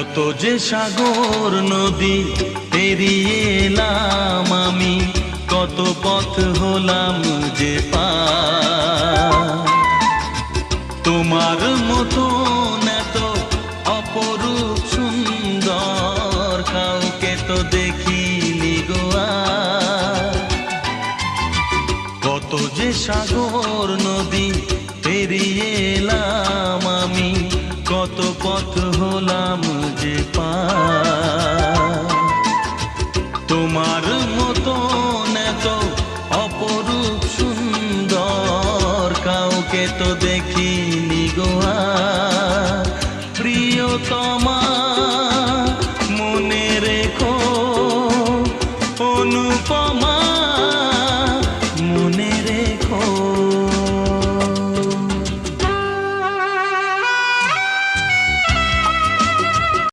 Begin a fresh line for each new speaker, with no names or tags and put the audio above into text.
কত যে সাগর নদী পেরিয়ে এলাম আমি, কত পথ হলাম যে পার। তোমার মতন এত অপরূপ সুন্দর কাউকে তো দেখিনি গো আর। কত যে সাগর নদী পেরিয়ে এলাম আমি, কত পথ